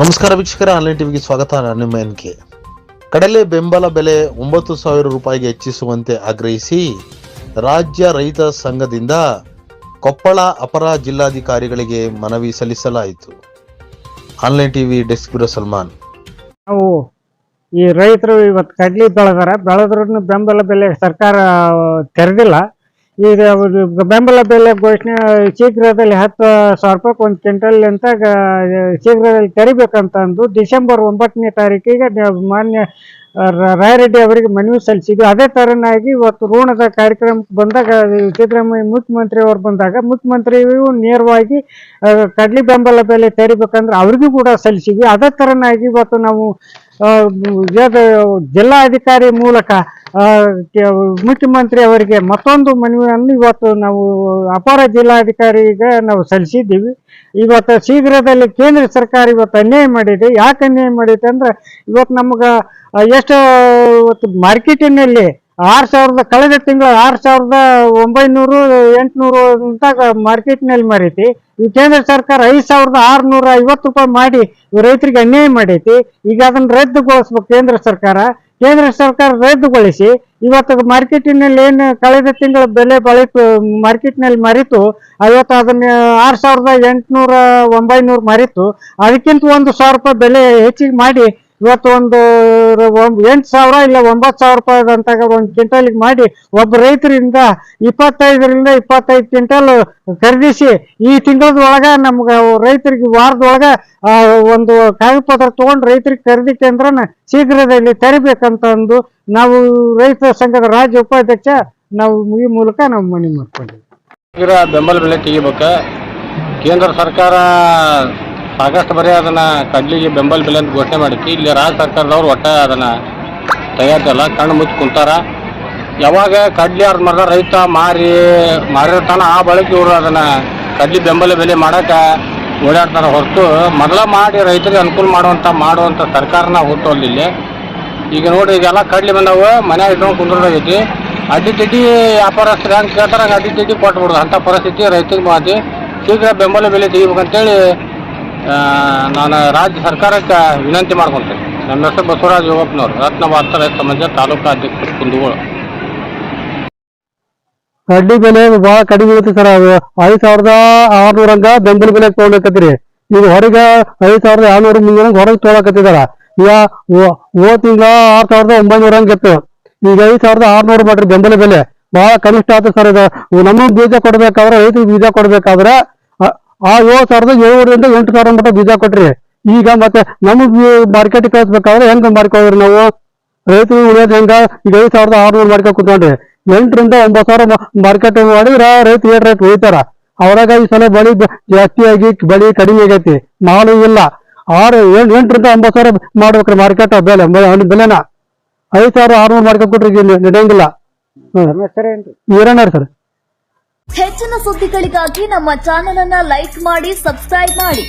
ನಮಸ್ಕಾರ ವೀಕ್ಷಕರ, ಆನ್ಲೈನ್ ಟಿವಿಗೆ ಸ್ವಾಗತ. ನಾನು ನಿಮ್ಮ ಎನ್ಕೆ. ಕಡಲೆ ಬೆಂಬಲ ಬೆಲೆ 9,000 ರೂಪಾಯಿಗೆ ಹೆಚ್ಚಿಸುವಂತೆ ಆಗ್ರಹಿಸಿ ರಾಜ್ಯ ರೈತ ಸಂಘದಿಂದ ಕೊಪ್ಪಳ ಅಪರ ಜಿಲ್ಲಾಧಿಕಾರಿಗಳಿಗೆ ಮನವಿ ಸಲ್ಲಿಸಲಾಯಿತು. Online TV desk bureau Salman. ನಾವು ಈ ರೈತರು ಇವತ್ತು ಕಡ್ಲಿ ಬೆಳೆದ್ರೂ ಬೆಂಬಲ ಬೆಲೆ ಸರ್ಕಾರ ತೆರೆದಿಲ್ಲ. ಈಗ ಬೆಂಬಲ ಬೆಲೆ ಘೋಷಣೆ ಶೀಘ್ರದಲ್ಲಿ 10,000 ರೂಪಾಯಿ ಒಂದು ಕ್ವಿಂಟಲ್ ಅಂತ ಶೀಘ್ರದಲ್ಲಿ ತೆರಿಬೇಕಂತ ಅಂದು ಡಿಸೆಂಬರ್ 9ನೇ ತಾರೀಕಿಗೆ ಮಾನ್ಯ ರಾಯರೆಡ್ಡಿ ಅವರಿಗೆ ಮನವಿ ಸಲ್ಲಿಸಿದ್ವಿ. ಅದೇ ತರನಾಗಿ ಇವತ್ತು ಋಣದ ಕಾರ್ಯಕ್ರಮಕ್ಕೆ ಬಂದಾಗ ಸಿದ್ದರಾಮಯ್ಯ ಮುಖ್ಯಮಂತ್ರಿ ಅವರು ಬಂದಾಗ ಮುಖ್ಯಮಂತ್ರಿಯು ನೇರವಾಗಿ ಕಡ್ಲಿ ಬೆಂಬಲ ಬೆಲೆ ತೆರಿಬೇಕಂದ್ರೆ ಅವ್ರಿಗೂ ಕೂಡ ಸಲ್ಲಿಸಿದ್ವಿ. ಅದೇ ತರನಾಗಿ ಇವತ್ತು ನಾವು ಜಿಲ್ಲಾಧಿಕಾರಿ ಮೂಲಕ ಮುಖ್ಯಮಂತ್ರಿ ಅವರಿಗೆ ಮತ್ತೊಂದು ಮನವಿಯನ್ನು ಇವತ್ತು ನಾವು ಅಪರ ಜಿಲ್ಲಾಧಿಕಾರಿಗೆ ನಾವು ಸಲ್ಲಿಸಿದ್ದೀವಿ. ಇವತ್ತು ಶೀಘ್ರದಲ್ಲಿ ಕೇಂದ್ರ ಸರ್ಕಾರ ಇವತ್ತು ಅನ್ಯಾಯ ಮಾಡಿದೆ. ಯಾಕೆ ಅನ್ಯಾಯ ಮಾಡಿದೆ ಅಂದ್ರೆ ಇವತ್ತು ನಮ್ಗೆ ಎಷ್ಟು ಇವತ್ತು ಮಾರ್ಕೆಟಿನಲ್ಲಿ 6,000 ಕಳೆದ ತಿಂಗಳು 6,900 800 ಅಂತಾಗ ಮಾರ್ಕೆಟ್ನಲ್ಲಿ ಮಾರೈತಿ. ಈ ಕೇಂದ್ರ ಸರ್ಕಾರ 5,650 ರೂಪಾಯಿ ಮಾಡಿ ರೈತರಿಗೆ ಅನ್ಯಾಯ ಮಾಡೈತಿ. ಈಗ ಅದನ್ನ ರದ್ದುಗೊಳಿಸ್ಬೇಕು ಕೇಂದ್ರ ಸರ್ಕಾರ ರದ್ದುಗೊಳಿಸಿ ಇವತ್ತು ಮಾರ್ಕೆಟಿನಲ್ಲಿ ಏನು ಕಳೆದ ತಿಂಗಳ ಬೆಲೆ ಮಾರ್ಕೆಟ್ನಲ್ಲಿ ಮಾರಿತು ಇವತ್ತು ಅದನ್ನ 6,800 900 ಮಾರಿತು. ಅದಕ್ಕಿಂತ 1,000 ರೂಪಾಯಿ ಬೆಲೆ ಹೆಚ್ಚಿಗೆ ಮಾಡಿ ಇವತ್ತು ಒಂದು 8,000 ಇಲ್ಲ 9,000 ರೂಪಾಯಿದಂತಾಗ ಒಂದು ಕ್ವಿಂಟಲ್ಗೆ ಮಾಡಿ ಒಬ್ಬ ರೈತರಿಂದ 25ರಿಂದ 25 ಕ್ವಿಂಟಲ್ ಖರೀದಿಸಿ ಈ ತಿಂಗಳದೊಳಗ ನಮ್ಗೆ ರೈತರಿಗೆ ವಾರದೊಳಗ ಒಂದು ಕಾಗದ ಪತ್ರ ತಗೊಂಡು ರೈತರಿಗೆ ಖರೀದಿ ಕೇಂದ್ರನ ಶೀಘ್ರದಲ್ಲಿ ತೆರಿಬೇಕಂತ ಅಂದು ನಾವು ರೈತ ಸಂಘದ ರಾಜ್ಯ ಉಪಾಧ್ಯಕ್ಷ ನಾವು ಈ ಮೂಲಕ ನಾವು ಮನವಿ ಮಾಡ್ಕೊಂಡಿದ್ದೀವಿ. ಬೆಂಬಲ ಬೆಲೆ ತೆಗಿಬೇಕು. ಕೇಂದ್ರ ಸರ್ಕಾರ ಸಾಕಷ್ಟು ಬರೀ ಅದನ್ನು ಕಡ್ಲಿಗೆ ಬೆಂಬಲ ಬೆಲೆ ಅಂತ ಘೋಷಣೆ ಮಾಡೈತಿ. ಇಲ್ಲಿ ರಾಜ್ಯ ಸರ್ಕಾರದವ್ರು ಒಟ್ಟ ಅದನ್ನು ತೆಗೆಯೋದಿಲ್ಲ, ಕಣ್ಣು ಮುಚ್ಚಿ ಕುಂತಾರ. ಯಾವಾಗ ಕಡ್ಲಿ ಅರ್ಧ ಮರದ ರೈತ ಮಾರಿರ್ತಾನ ಆ ಬಳಿಕ ಇವರು ಅದನ್ನು ಕಡ್ಲಿ ಬೆಂಬಲ ಬೆಲೆ ಮಾಡೋಕೆ ಓಡಾಡ್ತಾರೆ ಹೊರತು ಮೊದಲ ಮಾಡಿ ರೈತರಿಗೆ ಅನುಕೂಲ ಮಾಡುವಂಥ ಸರ್ಕಾರನ ಹುಟ್ಟೋದಿಲ್ಲ. ಈಗ ನೋಡಿ, ಈಗೆಲ್ಲ ಕಡ್ಲಿ ಬಂದವು, ಮನೆ ಇಟ್ಕೊಂಡು ಕುಂದ್ರದಾಗೈತಿ. ಅಡ್ಡಿ ತಿಡ್ಡಿ ವ್ಯಾಪಾರಸ್ಥರು ಹೆಂಗೆ ಕೇಳ್ತಾರೆ ಹಂಗೆ ಅಡ್ಡಿ ತಿಡ್ಡಿ ಕೊಟ್ಬಿಡೋದು. ಅಂಥ ಪರಿಸ್ಥಿತಿ ರೈತರಿಗೆ ಮಾಡಿ ಶೀಘ್ರ ಬೆಂಬಲ ಬೆಲೆ ತೆಗಿಬೇಕಂತೇಳಿ ನಾನು ರಾಜ್ಯ ಸರ್ಕಾರಕ್ಕೆ ವಿನಂತಿ ಮಾಡ್ಕೊತೇನೆ. ನಮ್ಮ ಹೆಸರು ಬಸವರಾಜ್ ಯೋಗಪ್ಪನವರು, ರತ್ನವಾರ್ತ ರೈತ ಸಮಾಜ ತಾಲೂಕು ಅಧ್ಯಕ್ಷರು, ಕುಂದಗೋಳ. ಕಡ್ಡಿ ಬೆಲೆ ಭಾಳ ಕಡಿಮೆ ಇರುತ್ತೆ ಸರ್. ಅದು 5,600 ಬೆಂಬಲ ಬೆಲೆ ತೊಗೊಳಕತ್ತೀರಿ. ಈಗ ಹೊರಗೆ 5,200 300 ಹೊರಗೆ ತೊಗೊಳಕತ್ತಿದಾರ. ಈಗ ಹೋದ ತಿಂಗಳ 6,900 ಹಂಗಿತ್ತು. ಈಗ 5,600 ಮಾಡ್ರಿ ಬೆಂಬಲ ಬೆಲೆ. ಬಹಳ ಕನಿಷ್ಠ ಆಯ್ತು ಸರ್. ಇದು ನಮಗೆ ಬೀಜ ಕೊಡ್ಬೇಕಾದ್ರೆ, ರೈತರಿಗೆ ಬೀಜ ಕೊಡ್ಬೇಕಾದ್ರೆ 7,700ರಿಂದ 8,000 ಮಟ್ಟ ಬೀಜ ಕೊಟ್ರಿ. ಈಗ ಮತ್ತೆ ನಮಗ್ ಮಾರ್ಕೆಟ್ ಕಳಿಸ್ಬೇಕಾದ್ರೆ ಹೆಂಗ್ ಮಾರ್ಕೋದ್ರಿ ನಾವು? ರೈತರು ಉಳಿಯೋದು ಹೆಂಗ? ಈಗ 5,600 ಮಾಡ್ಕೊಂಡ್ ಕುತ್ಕೊಂಡ್ರಿ 8,000ರಿಂದ 9,000 ಮಾರ್ಕೆಟ್ ಮಾಡಿದ್ರ ರೈತ ಉಳಿತಾರ. ಅವ್ರಾಗ ಈ ಸಲ ಬಳಿ ಜಾಸ್ತಿ ಆಗಿ ಬಳಿ ಕಡಿಮೆ ಆಗೈತಿ, ಮಾಲು ಇಲ್ಲ. 8,000ರಿಂದ 9,000 ಮಾಡ್ಬೇಕ್ರಿ ಮಾರ್ಕೆಟ್ ಬೆಲೆನ. 5,600 ಮಾಡ್ಕೊಂಡ್ ಕೊಟ್ರಿ ನಡೆಯಂಗಿಲ್ಲ. ಸರ್, ಹೆಚ್ಚಿನ ಸುದ್ದಿಗಳಿಗಾಗಿ ನಮ್ಮ ಚಾನೆಲ್ ಅನ್ನ ಲೈಕ್ ಮಾಡಿ, ಸಬ್ಸ್ಕ್ರೈಬ್ ಮಾಡಿ.